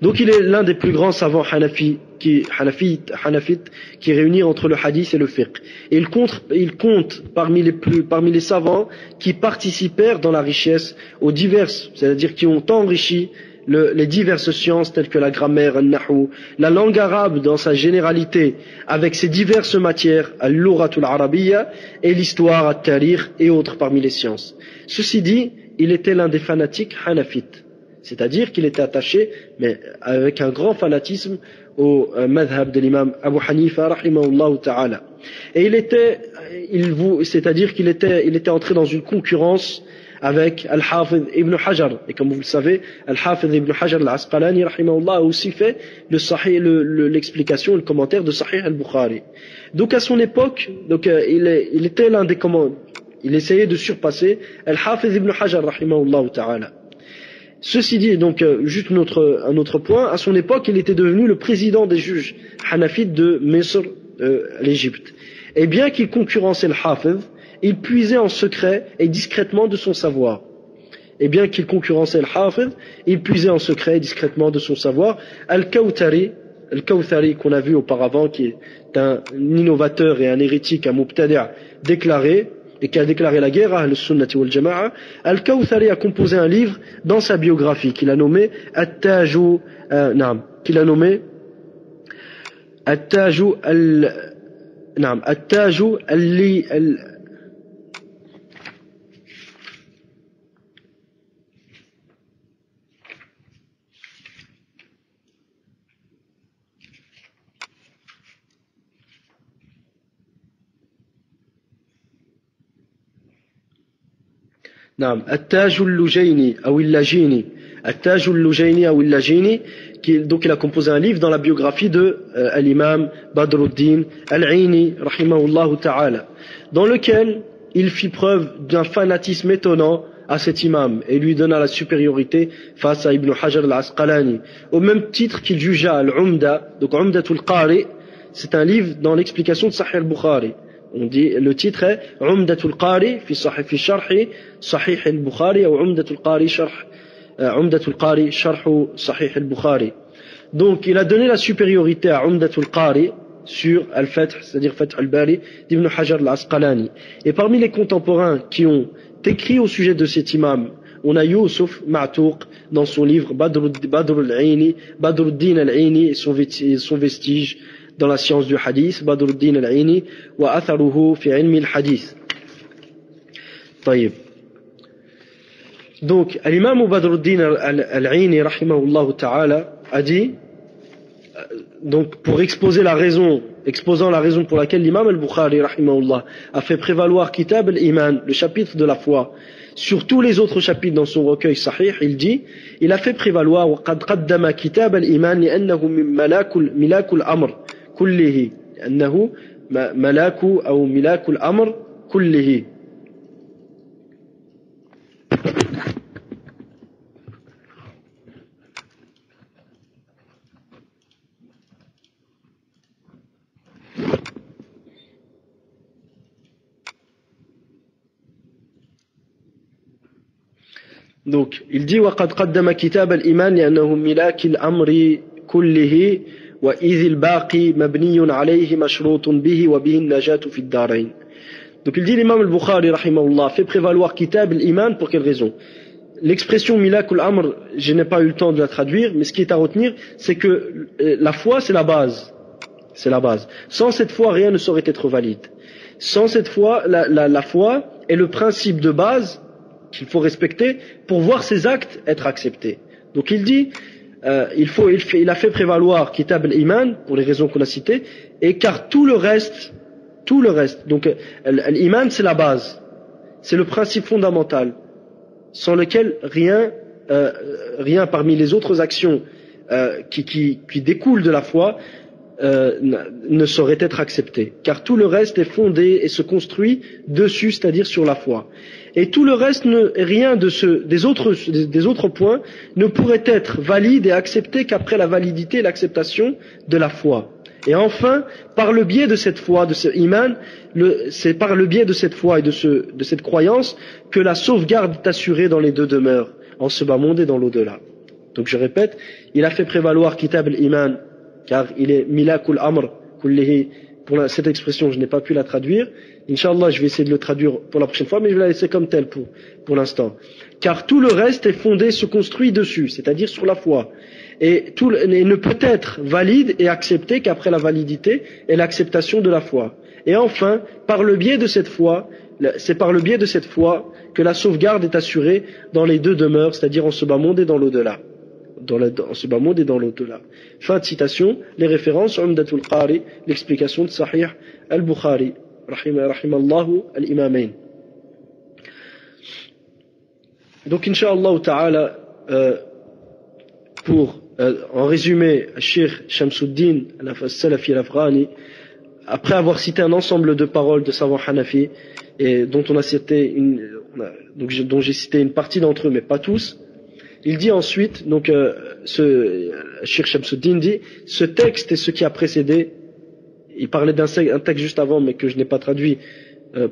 Donc il est l'un des plus grands savants hanafites qui réunit entre le hadith et le fiqh. Et il compte parmi les savants qui participèrent dans la richesse aux diverses, c'est-à-dire qui ont enrichi les diverses sciences telles que la grammaire, le nahou, la langue arabe dans sa généralité avec ses diverses matières, al-lughatul arabiyya, et l'histoire, at-tarikh et autres parmi les sciences. Ceci dit, il était l'un des fanatiques hanafites. C'est-à-dire qu'il était attaché, mais avec un grand fanatisme, au madhab de l'imam Abu Hanifa, rahimahullah ta'ala. Et c'est-à-dire qu'il était entré dans une concurrence avec Al-Hafiz ibn Hajar. Et comme vous le savez, Al-Hafiz ibn Hajar al-Asqalani, rahimahullah, a aussi fait l'explication, le commentaire de Sahih al-Bukhari. Donc à son époque, il était l'un des il essayait de surpasser Al-Hafiz ibn Hajar, rahimahullah ta'ala. Ceci dit, donc, juste un autre point, à son époque, il était devenu le président des juges hanafites de Misr, l'Égypte. Et bien qu'il concurrençait le Hafiz, il puisait en secret et discrètement de son savoir. Et bien qu'il concurrençait le Hafiz, il puisait en secret et discrètement de son savoir. Al-Kawthari qu'on a vu auparavant, qui est un innovateur et un hérétique, un mubtadi' déclaré, et qui a déclaré la guerre à Ahl-Sunnati wal Jama'a, Al-Kawthari a composé un livre dans sa biographie qu'il a nommé At-Taju التاج اللجيني أو اللجيني التاج اللجيني أو اللجيني donc il a composé un livre dans la biographie de l'imam Badruddin al-Aini rahimahullah ta'ala, dans lequel il fit preuve d'un fanatisme étonnant à cet imam et lui donna la supériorité face à Ibn Hajar al-Asqalani, au même titre qu'il jugea al-Umda. Donc Umdatul Qari, c'est un livre dans l'explication de Sahih al-Bukhari. On dit, le titre est Umdatul Qari fi sharhi Sahih al-Bukhari ou Umdatul Qari sharh Sahih al-Bukhari. Donc il a donné la supériorité à Umdatul Qari sur Al-Fath, c'est-à-dire Fath al-Bari d'Ibn Hajar al-Asqalani. Et parmi les contemporains qui ont écrit au sujet de cet imam, on a Yusuf Ma'touq dans son livre Badruddin al-Aini et son vestige dans la science du hadith, Badruddin al-Aini wa atharuhu fi ilmi al-hadith. طيب. Donc l'imam Badruddin al-Aini rahimahullah ta'ala a dit, donc pour exposant la raison pour laquelle l'imam al-Bukhari rahimahullah a fait prévaloir Kitab al-Iman, le chapitre de la foi, sur tous les autres chapitres dans son recueil Sahih, il a fait prévaloir وقد قدم كتاب الإيمان لأنه ملاك الأمر كله، لأنه ملاك أو ملاك الأمر كله. Donc, il dit وقد قدم كتاب الإيمان لأنه ملاك الأمر كله وإذ الباقي مبني عليه مشروط به وبه النجاة في الدارين. Donc il dit l'imam al-Bukhari rahimahullah fait prévaloir Kitab al-Iman pour quelle raison? L'expression milak al-amr, je n'ai pas eu le temps de la traduire, mais ce qui est à retenir, c'est que la foi c'est la base. C'est la base. Sans cette foi, rien ne saurait être valide. Sans cette foi, la foi est le principe de base qu'il faut respecter pour voir ses actes être acceptés. Donc il dit, il a fait prévaloir Kitab al-Iman pour les raisons qu'on a citées, et car tout le reste, donc l'iman c'est la base, c'est le principe fondamental, sans lequel rien parmi les autres actions qui découlent de la foi ne saurait être accepté, car tout le reste est fondé et se construit dessus, c'est-à-dire sur la foi. Et tout le reste, rien des autres points ne pourrait être valide et accepté qu'après la validité et l'acceptation de la foi. Et enfin, par le biais de cette foi, de ce iman, c'est par le biais de cette foi et de cette croyance que la sauvegarde est assurée dans les deux demeures, en ce bas monde et dans l'au-delà. Donc je répète, il a fait prévaloir Kitab al-Iman, car il est milakul amr kullihi. Pour cette expression, je n'ai pas pu la traduire. Inch'Allah, je vais essayer de le traduire pour la prochaine fois, mais je vais la laisser comme telle pour l'instant. Car tout le reste est fondé, se construit dessus, c'est-à-dire sur la foi. Et ne peut être valide et accepté qu'après la validité et l'acceptation de la foi. Et enfin, par le biais de cette foi, c'est par le biais de cette foi que la sauvegarde est assurée dans les deux demeures, c'est-à-dire en ce bas monde et dans l'au-delà. En ce bas monde et dans l'au-delà. Fin de citation, les références, Umdatul Qari, l'explication de Sahih al-Bukhari, rahimallahu al-Imamain. Donc, Inch'Allah ta'ala, en résumé, Cheikh Shamsuddin al-Salafi al-Afghani, après avoir cité un ensemble de paroles de savants Hanafi, et dont dont j'ai cité une partie d'entre eux, mais pas tous, il dit ensuite, donc Cheikh Shamsuddin dit, ce texte et ce qui a précédé, il parlait d'un texte juste avant, mais que je n'ai pas traduit,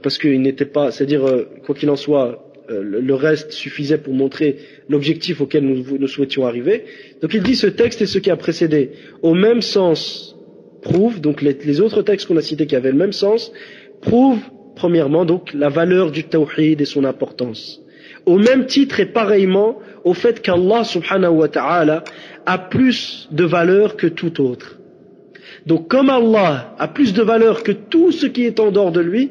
parce qu'il n'était pas, c'est-à-dire, quoi qu'il en soit, le reste suffisait pour montrer l'objectif auquel nous souhaitions arriver. Donc il dit, ce texte et ce qui a précédé, au même sens, prouvent, donc les autres textes qu'on a cités qui avaient le même sens, prouvent, premièrement, donc, la valeur du tawhid et son importance. Au même titre et pareillement au fait qu'Allah subhanahu wa ta'ala a plus de valeur que tout autre. Donc comme Allah a plus de valeur que tout ce qui est en dehors de lui,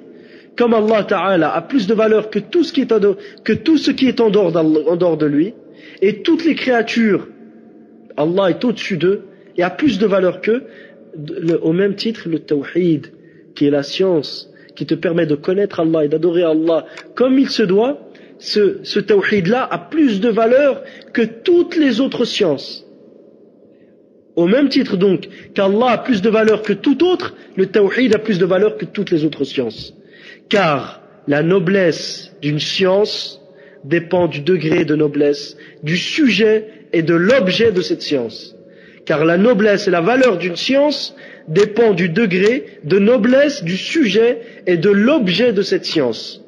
comme Allah ta'ala a plus de valeur que tout ce qui est en dehors de lui, et toutes les créatures, Allah est au-dessus d'eux et a plus de valeur qu'eux, au même titre le tawhid, qui est la science, qui te permet de connaître Allah et d'adorer Allah comme il se doit, ce tawhid-là a plus de valeur que toutes les autres sciences. Au même titre donc qu'Allah a plus de valeur que tout autre, le tawhid a plus de valeur que toutes les autres sciences. Car la noblesse d'une science dépend du degré de noblesse, du sujet et de l'objet de cette science. Car la noblesse et la valeur d'une science dépend du degré de noblesse, du sujet et de l'objet de cette science.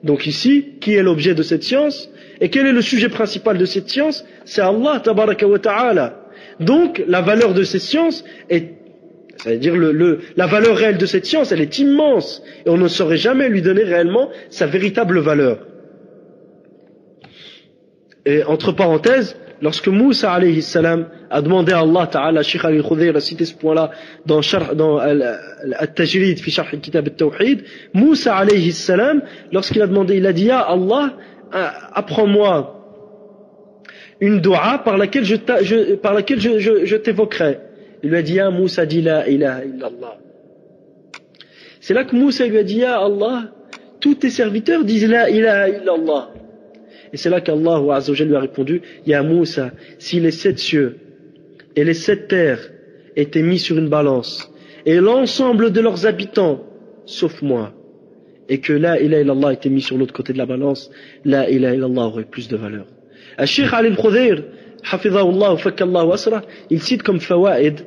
Donc ici, qui est l'objet de cette science? Et quel est le sujet principal de cette science? C'est Allah, tabaraka wa ta'ala. Donc, la valeur de cette science c'est-à-dire la valeur réelle de cette science, elle est immense. Et on ne saurait jamais lui donner réellement sa véritable valeur. Et entre parenthèses, lorsque Moussa alayhi salam a demandé à Allah ta'ala, Cheikh al-Khudayr a cité ce point-là dans Al-Tajrid fi Sharh al-Kitab al-Tawhid, Moussa alayhi salam, lorsqu'il a demandé, il a dit, Ya Allah, apprends-moi une dua par laquelle je t'évoquerai. Il lui a dit, Ya Moussa, dis la ilaha illallah. C'est là que Moussa lui a dit, Ya Allah, tous tes serviteurs disent la ilaha illallah. Et c'est là qu'Allah Azza wa Jalla lui a répondu, Ya Moussa, si les 7 cieux et les 7 terres étaient mis sur une balance, et l'ensemble de leurs habitants, sauf moi, et que la ilaha illallah était mis sur l'autre côté de la balance, la ilaha illallah aurait plus de valeur. Al-Sheikh Ali al-Khudayr, hafidhahullah, fakkallah wa asra, il cite comme fawaid,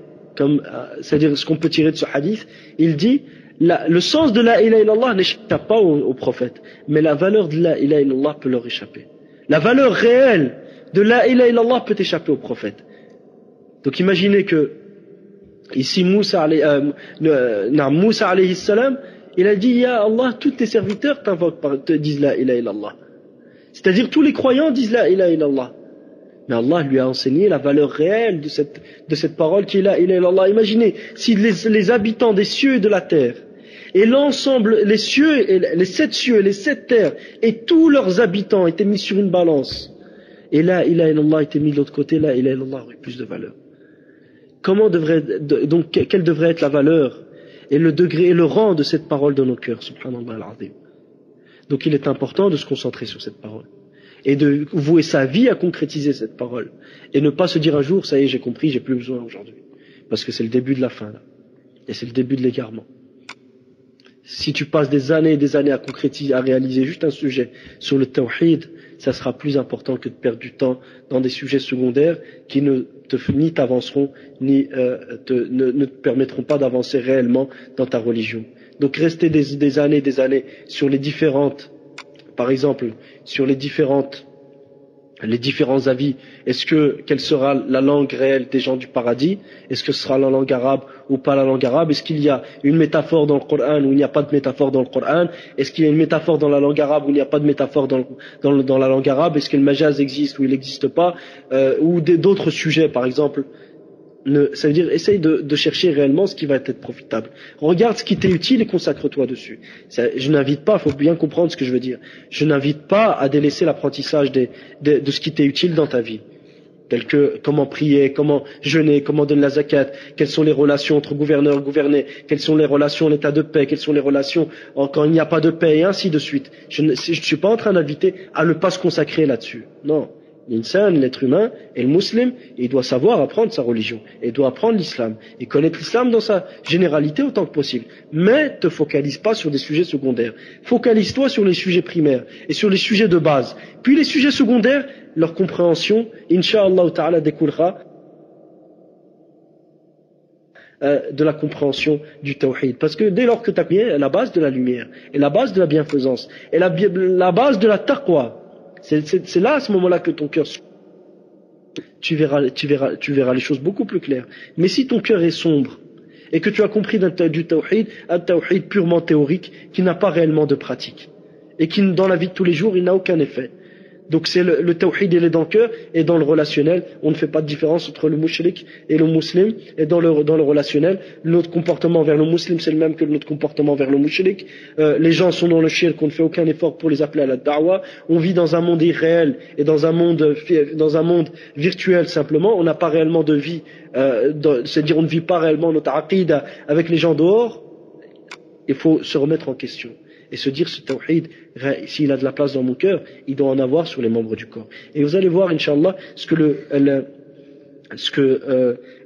c'est-à-dire ce qu'on peut tirer de ce hadith, il dit, le sens de la ilaha illallah n'échappe pas au prophète, mais la valeur de la ilaha illallah peut leur échapper. La valeur réelle de la ilaha illallah peut échapper au prophète. Donc imaginez que ici Moussa alayhi salam, il a dit, Ya Allah, tous tes serviteurs te disent la ilaha illallah. C'est-à-dire tous les croyants disent la ilaha illallah. Mais Allah lui a enseigné la valeur réelle de cette parole qui est la ilaha illallah. Imaginez, si les habitants des cieux et de la terre, et l'ensemble, les 7 cieux et les 7 terres, et tous leurs habitants étaient mis sur une balance, et la ilaha illallah était mis de l'autre côté, la ilaha illallah aurait plus de valeur. Donc, quelle devrait être la valeur, et le degré, et le rang de cette parole dans nos cœurs, subhanallah al-azim. Donc il est important de se concentrer sur cette parole. Et de vouer sa vie à concrétiser cette parole. Et ne pas se dire un jour, ça y est, j'ai compris, j'ai plus besoin aujourd'hui. parce que c'est le début de la fin là. Et c'est le début de l'égarement. Si tu passes des années et des années à concrétiser, à réaliser juste un sujet sur le tawhid, ça sera plus important que de perdre du temps dans des sujets secondaires qui ni t'avanceront, ni ne te permettront pas d'avancer réellement dans ta religion. Donc rester des années et des années sur les différentes, par exemple, sur les différents avis. Quelle sera la langue réelle des gens du paradis? Est-ce que ce sera la langue arabe ou pas la langue arabe? Est-ce qu'il y a une métaphore dans le Coran ou il n'y a pas de métaphore dans le Coran? Est-ce qu'il y a une métaphore dans la langue arabe ou il n'y a pas de métaphore dans la langue arabe? Est-ce que le majaz existe ou il n'existe pas? Ou d'autres sujets, par exemple. Ça veut dire, essaye de chercher réellement ce qui va être profitable. Regarde ce qui t'est utile et consacre-toi dessus. Je n'invite pas, il faut bien comprendre ce que je veux dire. Je n'invite pas à délaisser l'apprentissage de ce qui t'est utile dans ta vie. Tel que comment prier, comment jeûner, comment donner la zakat, quelles sont les relations entre gouverneurs et gouvernés, quelles sont les relations en état de paix, quelles sont les relations quand il n'y a pas de paix, et ainsi de suite. Je ne suis pas en train d'inviter à ne pas se consacrer là-dessus. Non. L'insan, l'être humain, et le musulman, il doit savoir apprendre sa religion, et doit apprendre l'islam, et connaître l'islam dans sa généralité autant que possible. Mais te focalise pas sur des sujets secondaires. Focalise-toi sur les sujets primaires, et sur les sujets de base. Puis les sujets secondaires, leur compréhension, incha'Allah ta'ala, découlera de la compréhension du tawhid. Parce que dès lors que tu as bien la base de la lumière, et la base de la bienfaisance, et la base de la taqwa, c'est là, à ce moment-là, que ton cœur, tu verras les choses beaucoup plus claires. Mais si ton cœur est sombre, et que tu as compris du tawhid, un tawhid purement théorique, qui n'a pas réellement de pratique, et qui, dans la vie de tous les jours, il n'a aucun effet. Donc c'est le tawhid, il est dans le cœur et dans le relationnel. On ne fait pas de différence entre le mushrik et le musulman. Et dans le relationnel, notre comportement vers le musulman, c'est le même que notre comportement vers le mushrik. Les gens sont dans le shirk, on ne fait aucun effort pour les appeler à la da'wa. On vit dans un monde irréel et dans un monde virtuel simplement. On n'a pas réellement de vie, c'est-à-dire on ne vit pas réellement notre aqida avec les gens dehors. Il faut se remettre en question et se dire, ce tawhid, s'il a de la place dans mon cœur, il doit en avoir sur les membres du corps. Et vous allez voir, Inch'Allah, ce que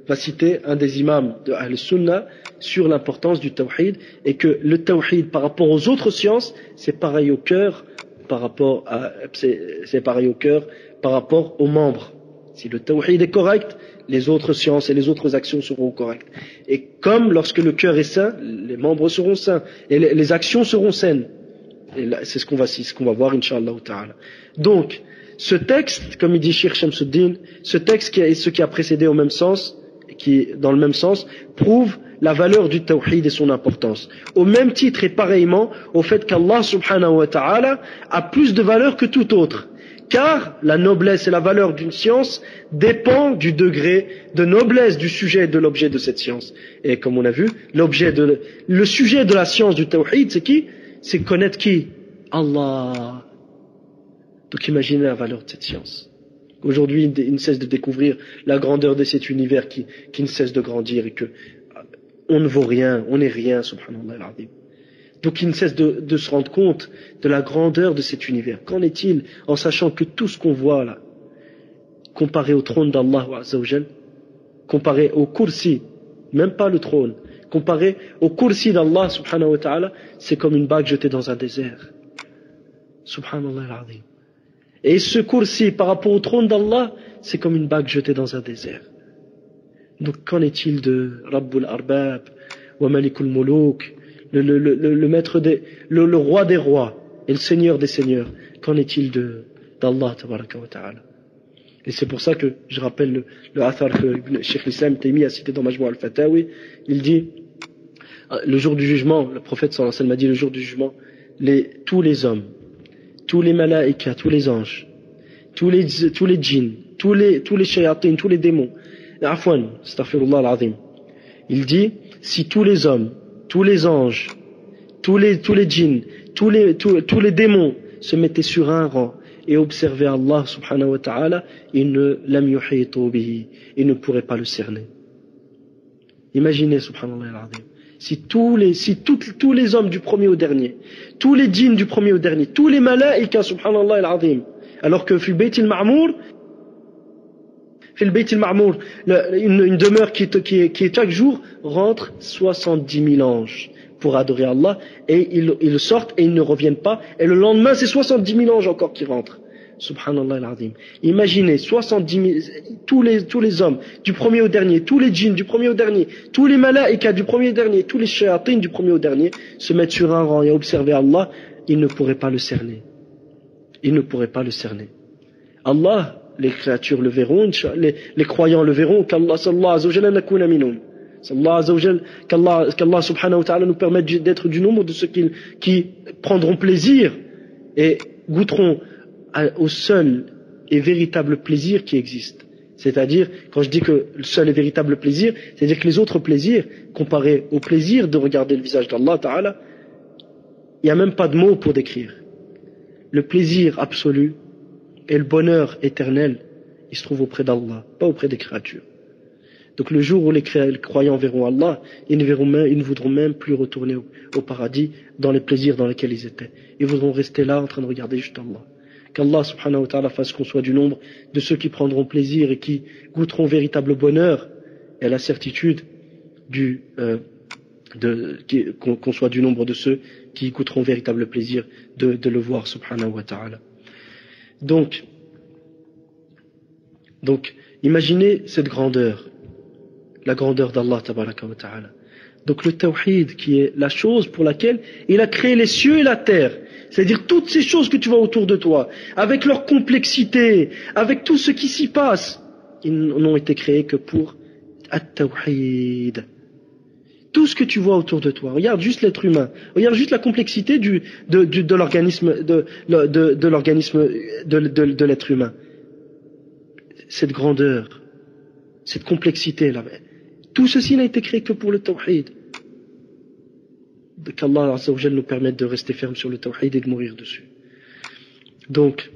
va citer un des imams de Ahl-Sunnah sur l'importance du tawhid, et que le tawhid par rapport aux autres sciences, c'est pareil au cœur par rapport aux membres. Si le tawhid est correct, les autres sciences et les autres actions seront correctes. Et comme lorsque le cœur est sain, les membres seront sains et les actions seront saines. Et là, c'est ce qu'on va voir, Inch'Allah ta'ala. Donc, ce texte, comme il dit Cheikh Shamsuddin, ce texte ce qui a précédé dans le même sens, prouve la valeur du tawhid et son importance. Au même titre et pareillement au fait qu'Allah subhanahu wa ta'ala a plus de valeur que tout autre. Car la noblesse et la valeur d'une science dépend du degré de noblesse du sujet et de l'objet de cette science. Et comme on a vu, le sujet de la science du tawhid, c'est qui? C'est connaître qui? Allah. Donc imaginez la valeur de cette science. Aujourd'hui, il ne cesse de découvrir la grandeur de cet univers qui ne cesse de grandir, et que on ne vaut rien, on n'est rien, subhanallah al-azim. Donc il ne cesse de se rendre compte de la grandeur de cet univers. Qu'en est-il en sachant que tout ce qu'on voit là, comparé au trône d'Allah Azza wa Jal, comparé au kursi, même pas le trône, comparé au kursi d'Allah subhanahu wa ta'ala, c'est comme une bague jetée dans un désert. Subhanallah al-azim. Et ce kursi par rapport au trône d'Allah, c'est comme une bague jetée dans un désert. Donc qu'en est-il de Rabbul Arbab, wa Malikul Muluk, le maître le roi des rois et le seigneur des seigneurs? Qu'en est-il d'Allah tabaraka wa ta'ala? Et c'est pour ça que je rappelle le athar que Cheikh l'Islam Taymi a cité dans Majmou' al-Fatawi. Il dit, le jour du jugement, le prophète sallallahu alayhi wa sallam a dit, le jour du jugement, tous les hommes, tous les malaïkas, tous les anges, tous les djinns, tous les shayatins, tous les démons, afwan, astaghfirullah al-azim. Il dit, si tous les hommes, tous les anges, tous les djinns, tous les démons se mettaient sur un rang et observaient Allah subhanahu wa ta'ala, ils ne pourraient pas le cerner. Imaginez, subhanallah al-azim, si tous les hommes du premier au dernier, tous les djinns du premier au dernier, tous les malaïkas, subhanallah al-azim, alors que fi bayt al-ma'mour, Fil Bayt al-Ma'mour, une demeure qui est chaque jour, rentre 70 000 anges pour adorer Allah, et ils sortent et ils ne reviennent pas, et le lendemain c'est 70 000 anges encore qui rentrent. Subhanallah al-Azim. Imaginez 70 000, tous les hommes, du premier au dernier, tous les djinns du premier au dernier, tous les malaïkas du premier au dernier, tous les shayatins du premier au dernier, se mettre sur un rang et observer Allah, ils ne pourraient pas le cerner. Ils ne pourraient pas le cerner. Allah, les créatures le verront, les croyants le verront, qu'Allah sallallahu alayhi wa sallam nakuna minhum. Qu'Allah subhanahu wa ta'ala nous permette d'être du nombre de ceux qui prendront plaisir et goûteront au seul et véritable plaisir qui existe. C'est-à-dire, quand je dis que le seul et véritable plaisir, c'est-à-dire que les autres plaisirs, comparés au plaisir de regarder le visage d'Allah ta'ala, il n'y a même pas de mots pour décrire. Le plaisir absolu et le bonheur éternel, il se trouve auprès d'Allah, pas auprès des créatures. Donc le jour où les croyants verront Allah, ils ne voudront même plus retourner au paradis dans les plaisirs dans lesquels ils étaient. Ils voudront rester là en train de regarder juste Allah. Qu'Allah subhanahu wa ta'ala fasse qu'on soit du nombre de ceux qui prendront plaisir et qui goûteront véritable bonheur et à la certitude qu'on soit du nombre de ceux qui goûteront véritable plaisir de le voir subhanahu wa ta'ala. Donc, imaginez cette grandeur, la grandeur d'Allah tabaraka wa ta'ala. Donc le tawhid qui est la chose pour laquelle il a créé les cieux et la terre, c'est-à-dire toutes ces choses que tu vois autour de toi, avec leur complexité, avec tout ce qui s'y passe, ils n'ont été créés que pour at-tawhid. Tout ce que tu vois autour de toi, regarde juste l'être humain, regarde juste la complexité de l'organisme de l'être humain. Cette grandeur, cette complexité là, tout ceci n'a été créé que pour le tawhid. Qu'Allah Azza wa Jalla nous permette de rester ferme sur le tawhid et de mourir dessus. Donc,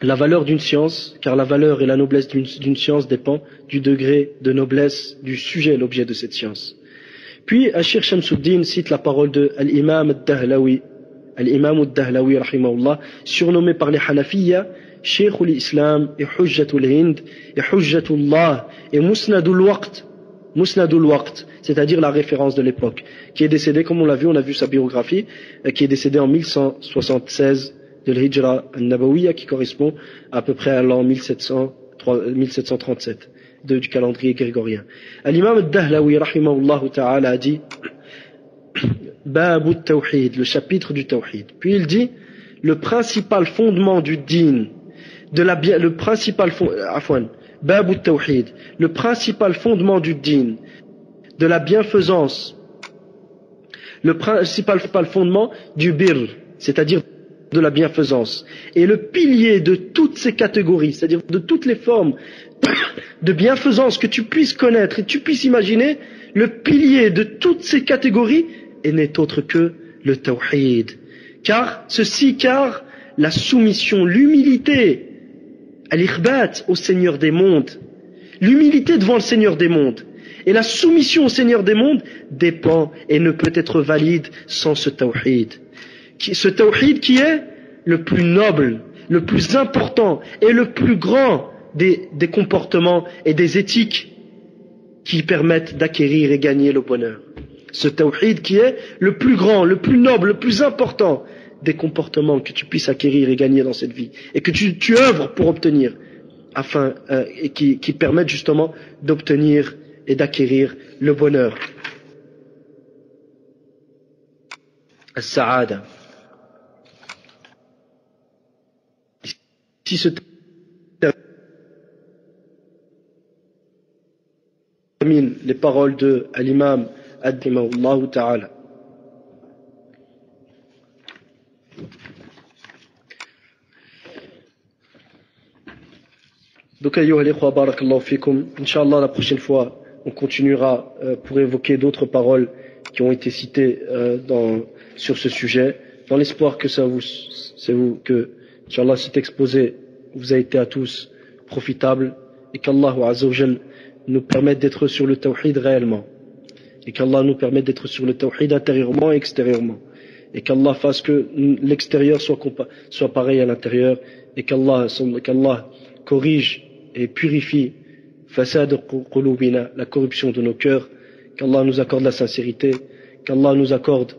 la valeur d'une science, car la valeur et la noblesse d'une science dépend du degré de noblesse du sujet, l'objet de cette science. Puis, Ashir Shamsuddin cite la parole de l'imam al-Dahlawi, rahimahullah, surnommé par les Hanafiyya, Cheikh al-Islam et Hujjatul Hind et Hujjatullah et Musnadul Waqt, c'est-à-dire la référence de l'époque, qui est décédé, comme on l'a vu, on a vu sa biographie, qui est décédé en 1176 de l'Hijra al-Nabawiyya, qui correspond à peu près à l'an 1737 du calendrier grégorien. L'imam al-Dahlawi, rahimahullah ta'ala, a dit Babu al-Tawhid, le chapitre du Tawhid. Puis il dit le principal fondement du din, Babu al-Tawhid, le principal fondement du din, de la bienfaisance, le principal fondement du birr, c'est-à-dire de la bienfaisance, et le pilier de toutes ces catégories, c'est-à-dire de toutes les formes de bienfaisance que tu puisses connaître et tu puisses imaginer, le pilier de toutes ces catégories n'est autre que le tawhid. Car la soumission, l'humilité, al-ikhbat au Seigneur des mondes, l'humilité devant le Seigneur des mondes, et la soumission au Seigneur des mondes dépend et ne peut être valide sans ce tawhid. Ce tawhid qui est le plus noble, le plus important et le plus grand des comportements et des éthiques qui permettent d'acquérir et gagner le bonheur. Ce tawhid qui est le plus grand, le plus noble, le plus important des comportements que tu puisses acquérir et gagner dans cette vie et que tu œuvres pour obtenir et qui permettent justement d'obtenir et d'acquérir le bonheur. As-sa'ada. Si ce termine les paroles de l'imam ad-dimahullah ta'ala. Donc ayyuha al-ikhwa, barakallahu fikum. Inch'Allah, la prochaine fois on continuera pour évoquer d'autres paroles qui ont été citées sur ce sujet, dans l'espoir que que Inch'Allah cet exposé vous a été à tous profitable et qu'Allah Azza wa Jal nous permette d'être sur le tawhid réellement et qu'Allah nous permette d'être sur le tawhid intérieurement et extérieurement et qu'Allah fasse que l'extérieur soit pareil à l'intérieur et qu'Allah corrige et purifie fasad qulubina, la corruption de nos cœurs, qu'Allah nous accorde la sincérité, qu'Allah nous accorde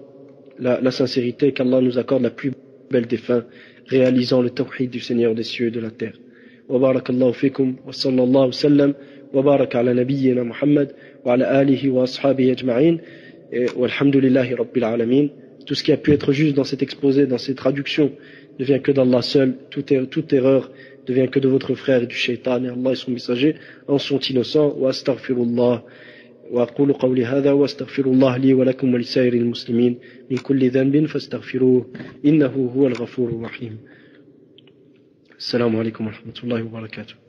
la sincérité, qu'Allah nous accorde la plus belle des fins, réalisant le tawhid du Seigneur des cieux et de la terre. Wa barakallahu fikum, wa sallallahu sallam, wa baraka ala nabiyyina Muhammad, wa ala alihi wa ashabihi ajma'in, wa alhamdulillahi rabbil alamin. Tout ce qui a pu être juste dans cet exposé, dans ces traductions, ne vient que d'Allah seul. Toute erreur ne vient que de votre frère et du shaitan. Et Allah et son messager en sont innocents. Wa astaghfirullah. وأقول قولي هذا وأستغفر الله لي ولكم ولسائر المسلمين من كل ذنب فاستغفروه إنه هو الغفور الرحيم. السلام عليكم ورحمة الله وبركاته.